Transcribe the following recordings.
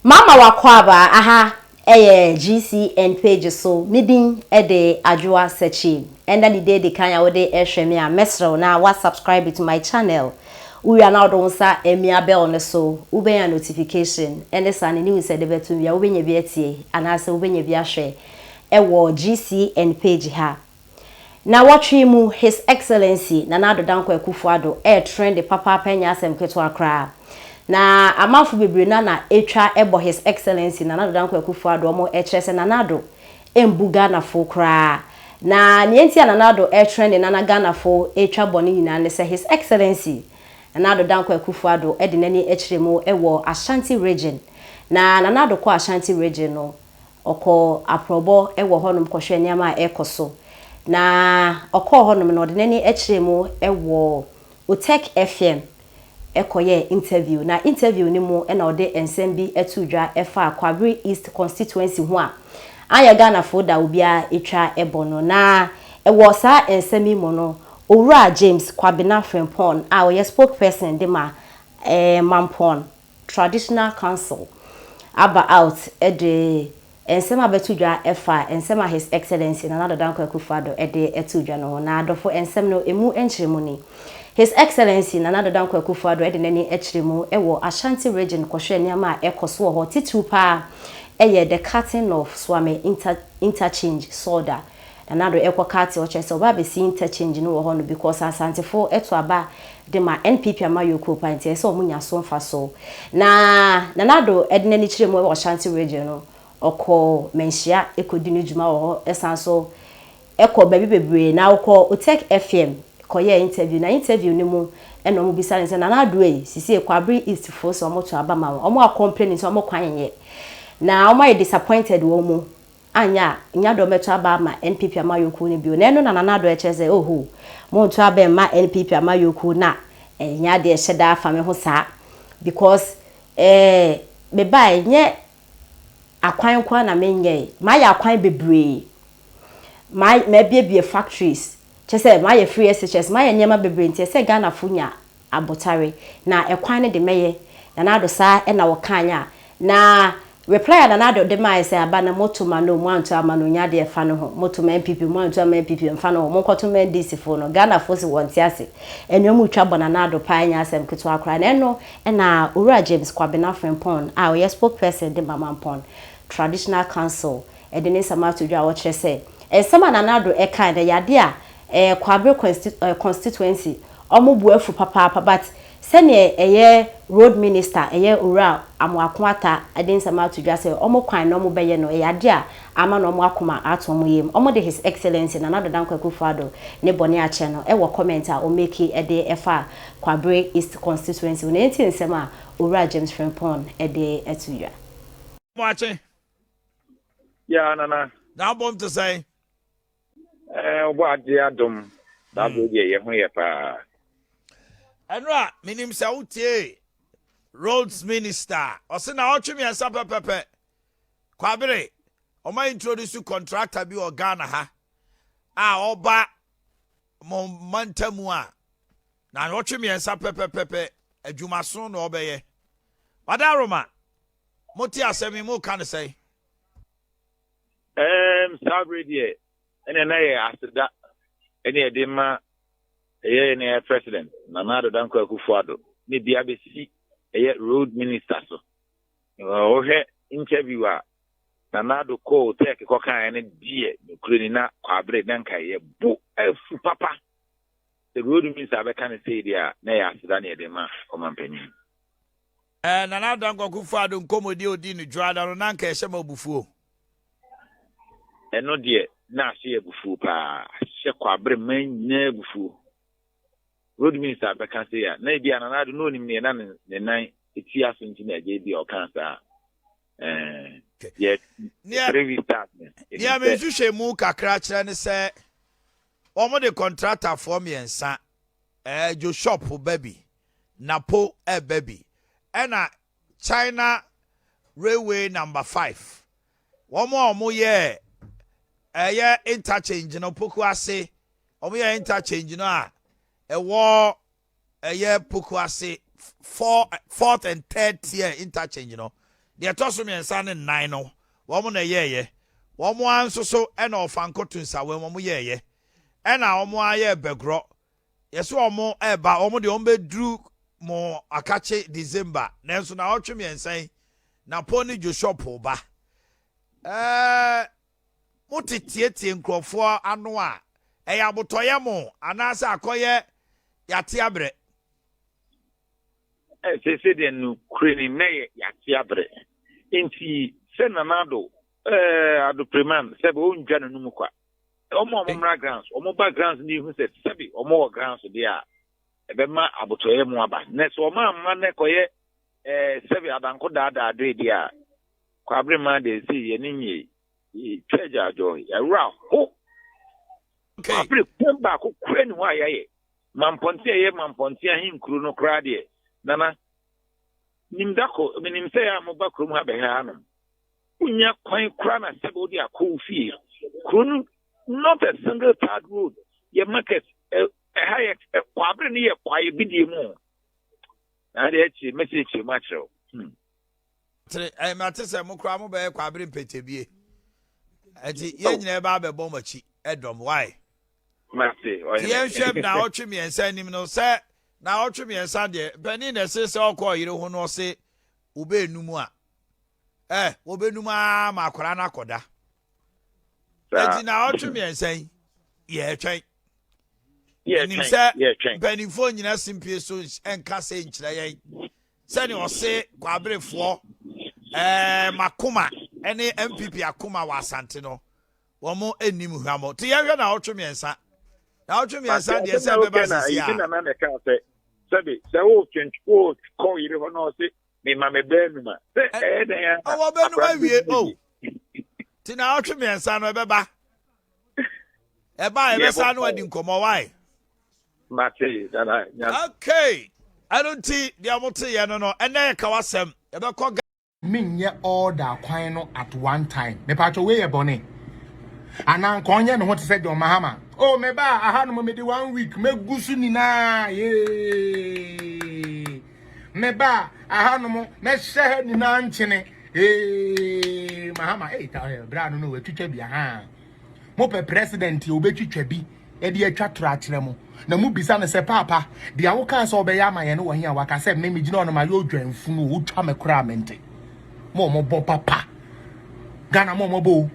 Mama wakwaba aha GCN page so midin ede adwoa searching and then the day the kanya we dey ehwe me a mesro na wa subscribe to my channel. We are now don sa emia bell ne so ubenya notification and sa ne news ede betu bia ubenya bi atie anase ubenya bi ahwe ewo GCN page ha. Na watching mu His Excellency Addo Dankwa Akufo Addo trend papa penya asem keto akra. Na amafu bebre na etwa ebo His Excellency Addo Dankwa Akufo Addo omo ekyese Addo embuga na fo kra na nienti Addo trend na Ghana fo etwa boni nyina ne se His Excellency Addo Dankwa Akufo Addo de nani ekyiremu ewo Ashanti region na Addo ko Ashanti region no oko aprobo ewo honum kohwe niama ekoso na oko honum no de nani ekyiremu ewo Utek FM ekoye interview na interview ni mu na ode ensem bi etudwa efa KWABRE East constituency ho a aya Ghana fo da obia etwa ebono na ewo sa ensemi mu no Owura James Kwabena Frimpon a oye spokesperson de ma Mampon Traditional Council aba out de ensema betudwa efa ensema His Excellency Addo Dankwa Akufo Addo de etudwa no na adofo ensem no emu enkyeremu ni His Excellency Addo Dankwa Akufo Addo de nani ekyiremu ewo Ashanti region kohwe niama ekoso ho titu pa eye the cutting of Swame interchange soda Addo ekokati o chese oba be si interchange no ho no because Asante fo eto aba de ma NPP amayoko panti ese omunya so mfa so na Addo de nani kyiremu ewo Ashanti region no oko menhia ekodi no djuma ho esanso eko baby bebre na oko Utek FM koye interview na interview ni mu eno mu bisa nse na Addo sisi KWABRE East fo so omo to aba ma omo a complain so omo kwanyenye na omo are disappointed wo mu anya do meto aba ma NPP amayoko ni bio na eno na Addo echeze oho mo to aba ma NPP amayoko na nya de eheda afa me ho saa because be bai nye akwan kwa na menye ma ya akwan bebre ma biebie factories chese ma ye free SHS ma ye nyema bebre nti se Ghana funya abotare na ekwan ne de meye na Addo sa na wokanya na reply na Addo de ma se aba na moto ma no mwanto ama no nya de fa no ho moto ma MPP mwanto ama MPP mfa no ho monkoto ma DC fo no Ghana fo si wonti ase enwemu twa bona na Addo pa anya asem keto akra na eno na Owura James Kwabena Frimpon a we spokesperson de Mampon Traditional Council edene samato dwa wo kire se ensema na Addo kind yade a KWABRE constituency omobu afu papa but sene eye road minister eye Owura Amoakoata edene samato dwa se omo kwan no mo beye no yade a ama no mo akoma atom yem omo de His Excellency Addo Dankwa Akufo Addo ne bone a che no wo comment a o make ede efa KWABRE East constituency na enti nsema Owura James Frimpon ede etudwa watching. Yeah, Nana. Now, bomb to say, what the Adam that will be a year pa. And right, minim Sauti, roads minister, or send out to me and Sapa Pepe. KWABRE, or my introduce you contractor be or Ghana ha. Oba Montemua. Now, watch me and Sapa Pepe, a Jumason or Beye. Madaroma, Motia Semi Mo can say. Sabrina, and then after that, any edema, a president, Addo Dankwa Akufo Addo, maybe ABC, a road minister. So, interviewer, Addo call, take a coca and dear, Ukraine, KWABRE Dankwa, book, papa. The road minister, I can't say there, nay, after that, edema, come on, penny. And Addo Dankwa Akufo Addo, come with you, Dini, Drada, Nanka, Shemo Buffo. And no dear, now see a buffo pa, KWABRE main near buffo. Road minister, I can say, maybe Addo know him near the night, it's here since JB or cancer. Yet, previous statement. Yeah, me just a move a crash and say, Omo the contractor for me and son, you shop for baby, Napo baby, and China Railway number 5. One more year. Interchange no pokuase omo ya interchange no a war pokuase 4th and 3rd tier interchange no de toso me ensa ne nine no wo mo na yeye wo mo anso so e na ofanko tunsa we mo yeye e na wo mo aye begro yeso wo mo e ba wo mo de wo bedru mo akache December nanso na otwe me ensa na poni jo shop ba motitieti nkrofo ano a eya abotoye mo anasa akoye yate abre se de no kreni me yate abre enti se nanado Addo preman se be onja no mu kwa omo mra grants omo ba grants ni hu se bi omo grants dia ebe ma abotoye mo aba ne so ma ne koye se bi abanko da dia KWABREFUO de si ye ninyi treasure joy ya ra ho KWABREFUO ba ko kreni wa yaye mamponti ahin kru no kra de nana nimdako minim se ya mo ba kru mu ha be ha no unya kwan kra na se bo dia ko fie kru not a single third road ye market high KWABREFUO ni ye kwaye bidie mu na de chi message matro mate se mo kra mo be KWABREFUO petebie ati ye nyina ba be bom achi edom why mate ye hwem na otwe me ensa nim no se na otwe me ensa de bani na se okọ yire ho no se ube enum a obenum a makora na koda ati na otwe me ensa ye twen nim se bani fo nyina simpie so enka se nkyira ye se ni o se KWABREFUO makoma ene MPP akoma wa asante no wo mo enim hwamo te ye hwe na otwe me ensa na otwe me ensa de se be ba sisi a na na ka se o twenty ko yire ho no se me ma me benu ma se den ya o benu ma wie o ti na otwe me ensa no be ba e sa no adi nkomo why mate dana okay I don't see the amote ye no ene ka wasem e be ko minye order kwan no at one time me pacho we ye bone anan konye no hote said o mahama oh me ba aha no me di 1 week me gusu ni na ye me ba aha no me hye ni na nchene mahama ta bra no we twitwa bi aha mo pe president o be twitwa bi e de atwa tora kire mo na mu bisa ne se papa de awoka so be ya ma ye no wo hia waka se me gina no ma yo dwanfu no wo twa me kra mente mo bo papa Ghana mo bo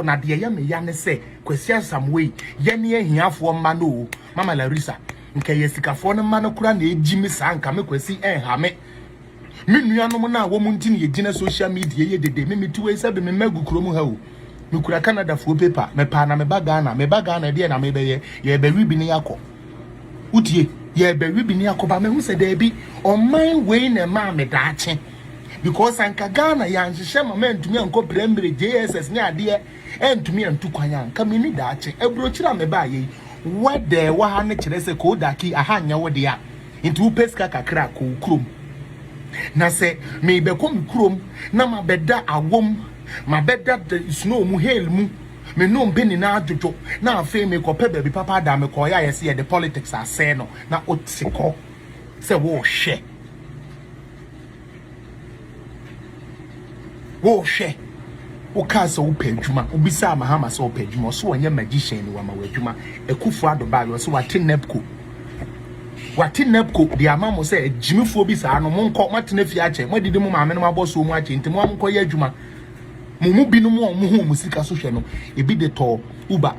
na de ya me ya ne se kwasi asamwe ye ne ahiafo mma no mama Larissa nke ye sikafo ne mma no kura na ejimi sa nka me kwasi enha me nuanom na wo mu ntini ye gina social media ye dede me tuwe se be me magu krom ha o me kura Canada fo paper me pa na me ba Ghana de na me be ye be wi bi ne yakọ utie ye be wi bi ne yakọ ba me hu se de bi oman we na ma me daache because anka Ghana ya nhihye mama ntumi anko primary JSS ne ade ntumi antu kwanya anka me ni daache ebrochira me ba ye wade wa ha ne kire se ko daki ahanya wode a ntu peska kakra ko krom na se me be kom krom na ma beda awom ma beda snow mu hail mu me no mbeni na adwojo na afi me ko pe baby papa da me ko ya yesi ye the politics ase no na otiko se wo hwe o ka so wo padwuma obisa mahama so wo padwuma so wonye magician ni wa ma wadwuma Akufo Addo ba yo so wate nepco di amamo se jimifo bi sa no monko matena fi ache modidi mu maame no maboso mu ache ntimo monko ye adwuma mu binu mu hu musika so hwe no ebi de to Uber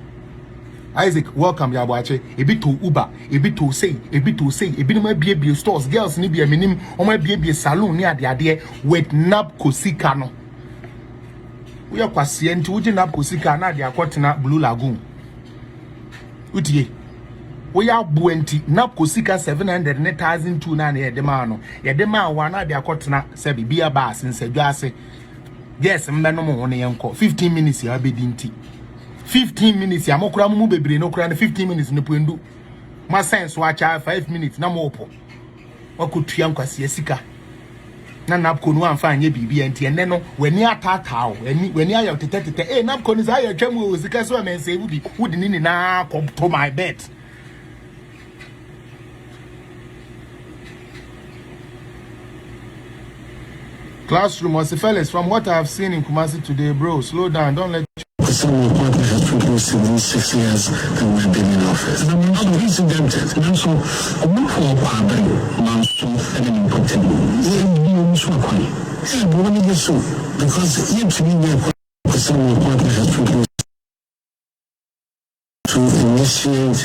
Isaac welcome ya boache ebi to Uber ebi to say ebi no ma bie stores girls ni bia menim o ma bie salon ni ade with napco sika no we akwase nti uji napco sika na ade akotena Blue Lagoon utie we ya buenti napco sika 700 ne 1002 na ye de ma no ye de ma wa na ade akotena se bibia ba sensadwa ase yes mmeno mo ne yenko 15 minutes ya bedinti 15 minutes ya mokura mu bebre no kura na 15 minutes ne puendu ma sense wa cha 5 minutes na mo opo wakutua nkwase sika na napco no amfa anye bibia nti ene no wani atata wani ayo tete napco ni za ya twam o sika so men say wudi ni na to my bed Classroom, or fellas, from what I have seen in Kumasi today, bro, slow down. Don't let. Some of what we have produced in these 6 years that we've been in office. And I'm not incidental. And also, I'm not for Kwabere, Manso, and an important. Because yet to be some of what we have produced to initiate